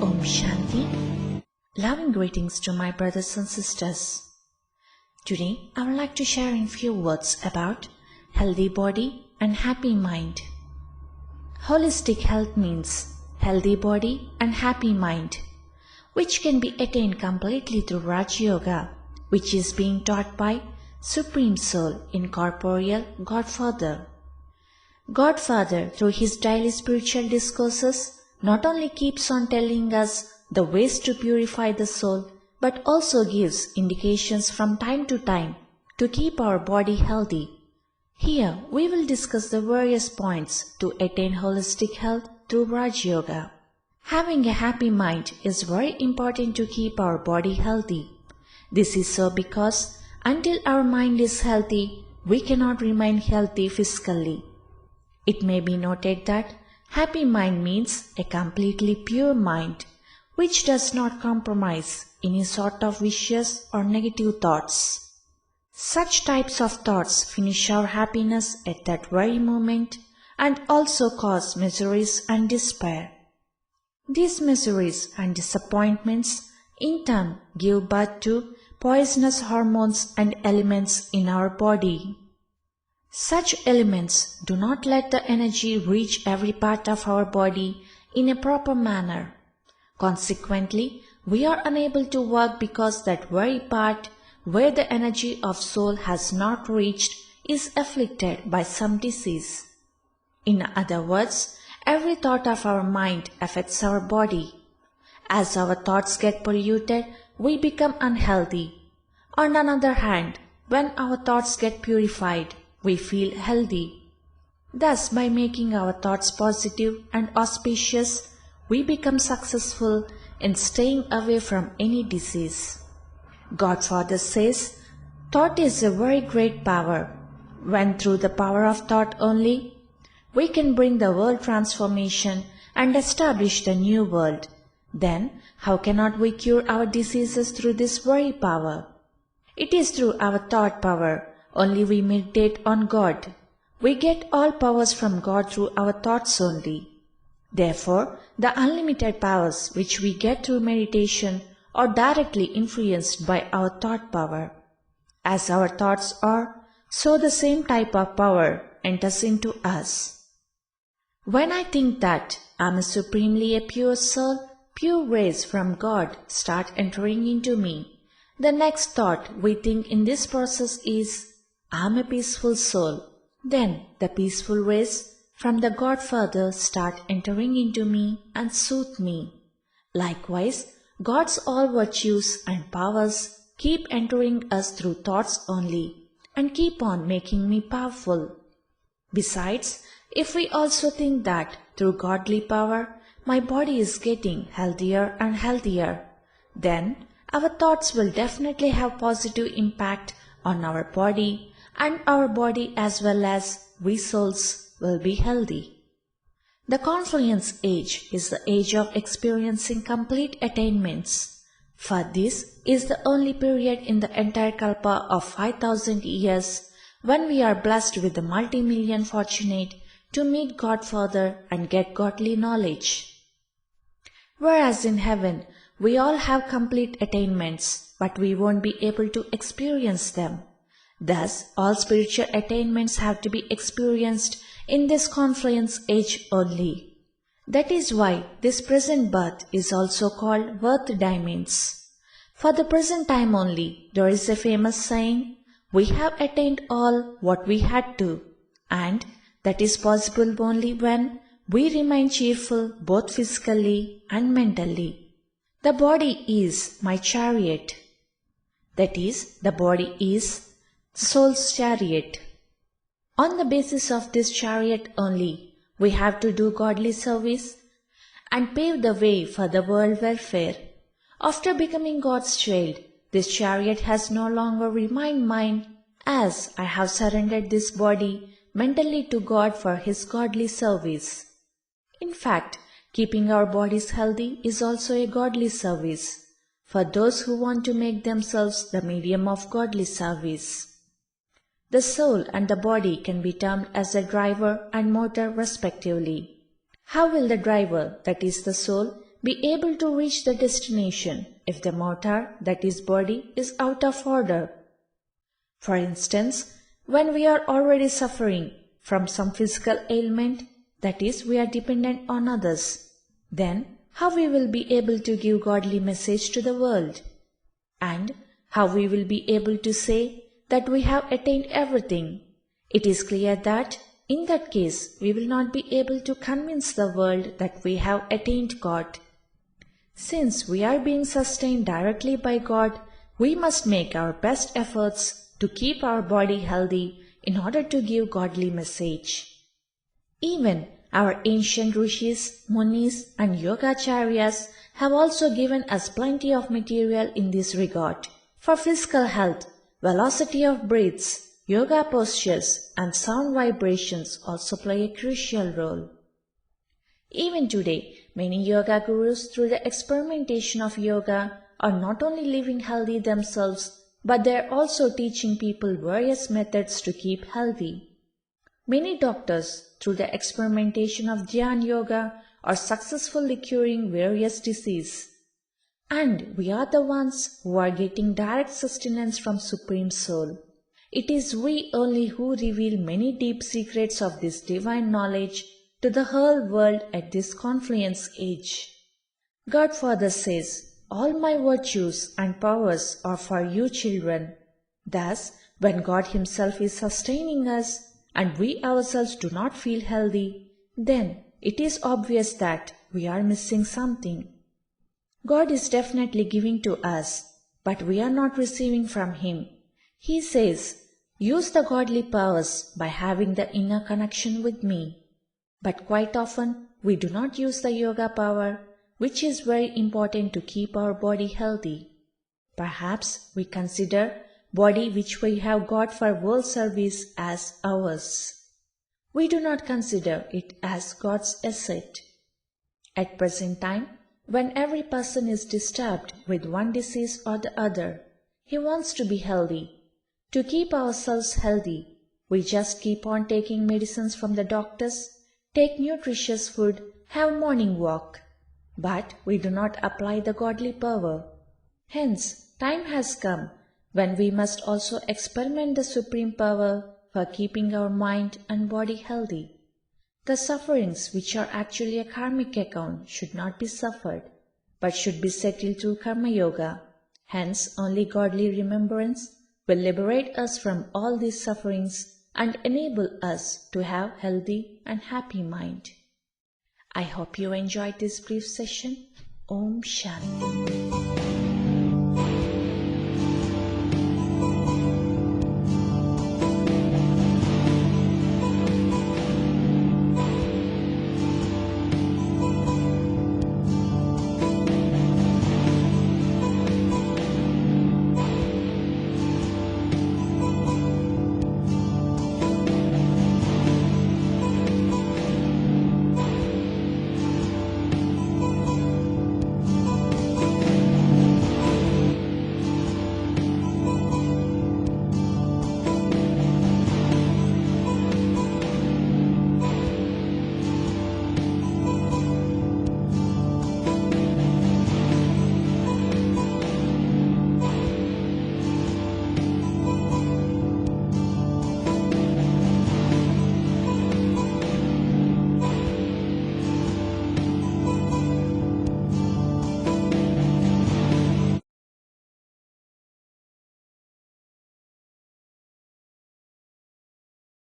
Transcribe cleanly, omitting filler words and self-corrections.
Om Shanti. Loving greetings to my brothers and sisters. Today I would like to share in few words about healthy body and happy mind. Holistic health means healthy body and happy mind, which can be attained completely through Raj Yoga, which is being taught by Supreme Soul, Incorporeal Godfather. Godfather, through his daily spiritual discourses, not only keeps on telling us the ways to purify the soul, but also gives indications from time to time to keep our body healthy. Here we will discuss the various points to attain holistic health through Raj Yoga. Having a happy mind is very important to keep our body healthy. This is so because until our mind is healthy, we cannot remain healthy physically. It may be noted that happy mind means a completely pure mind, which does not compromise any sort of vicious or negative thoughts. Such types of thoughts finish our happiness at that very moment and also cause miseries and despair. These miseries and disappointments in turn give birth to poisonous hormones and elements in our body. Such elements do not let the energy reach every part of our body in a proper manner. Consequently, we are unable to work because that very part where the energy of soul has not reached is afflicted by some disease. In other words, every thought of our mind affects our body. As our thoughts get polluted, we become unhealthy. On the other hand, when our thoughts get purified, we feel healthy. Thus, by making our thoughts positive and auspicious, we become successful in staying away from any disease. Godfather says, thought is a very great power. When through the power of thought only, we can bring the world transformation and establish the new world, then how cannot we cure our diseases through this very power? It is through our thought power only we meditate on God. We get all powers from God through our thoughts only. Therefore, the unlimited powers which we get through meditation are directly influenced by our thought power. As our thoughts are, so the same type of power enters into us. When I think that I am supremely a pure soul, pure rays from God start entering into me. The next thought we think in this process is, I am a peaceful soul. Then the peaceful rays from the Godfather start entering into me and soothe me. Likewise, God's all virtues and powers keep entering us through thoughts only and keep on making me powerful. Besides, if we also think that through godly power my body is getting healthier and healthier, then our thoughts will definitely have positive impact on our body, and our body as well as we souls will be healthy. The confluence age is the age of experiencing complete attainments. For this is the only period in the entire kalpa of 5,000 years when we are blessed with the multi-million fortunate to meet Godfather and get godly knowledge. Whereas in heaven, we all have complete attainments, but we won't be able to experience them. Thus, all spiritual attainments have to be experienced in this confluence age only. That is why this present birth is also called birth diamonds. For the present time only, there is a famous saying, we have attained all what we had to, and that is possible only when we remain cheerful both physically and mentally. The body is my chariot. That is, the body is soul's chariot. On the basis of this chariot only, we have to do godly service and pave the way for the world welfare. After becoming God's child, this chariot has no longer remained mine, as I have surrendered this body mentally to God for His godly service. In fact, keeping our bodies healthy is also a godly service for those who want to make themselves the medium of godly service. The soul and the body can be termed as the driver and motor respectively. How will the driver, that is the soul, be able to reach the destination if the motor, that is body, is out of order. For instance, when we are already suffering from some physical ailment, that is, we are dependent on others, then how we will be able to give godly message to the world? And how we will be able to say that we have attained everything? It is clear that in that case we will not be able to convince the world that we have attained God. Since we are being sustained directly by God, we must make our best efforts to keep our body healthy in order to give godly message. Even our ancient rishis, munis and yogacharyas have also given us plenty of material in this regard. For physical health, velocity of breaths, yoga postures and sound vibrations also play a crucial role. Even today, many yoga gurus through the experimentation of yoga are not only living healthy themselves, but they are also teaching people various methods to keep healthy. Many doctors, through the experimentation of Dhyan Yoga, are successfully curing various diseases. And we are the ones who are getting direct sustenance from Supreme Soul. It is we only who reveal many deep secrets of this divine knowledge to the whole world at this confluence age. Godfather says, "All my virtues and powers are for you children." Thus, when God Himself is sustaining us, and we ourselves do not feel healthy, then it is obvious that we are missing something. God is definitely giving to us, but we are not receiving from Him. He says, "Use the godly powers by having the inner connection with me." But quite often we do not use the yoga power, which is very important to keep our body healthy. Perhaps we consider body which we have got for world service as ours. We do not consider it as God's asset. At present time, when every person is disturbed with one disease or the other, he wants to be healthy. To keep ourselves healthy, we just keep on taking medicines from the doctors, take nutritious food, have morning walk. But we do not apply the godly power. Hence, time has come when we must also experiment the supreme power for keeping our mind and body healthy. The sufferings which are actually a karmic account should not be suffered, but should be settled through karma yoga. Hence, only godly remembrance will liberate us from all these sufferings and enable us to have healthy and happy mind. I hope you enjoyed this brief session. Om Shanti.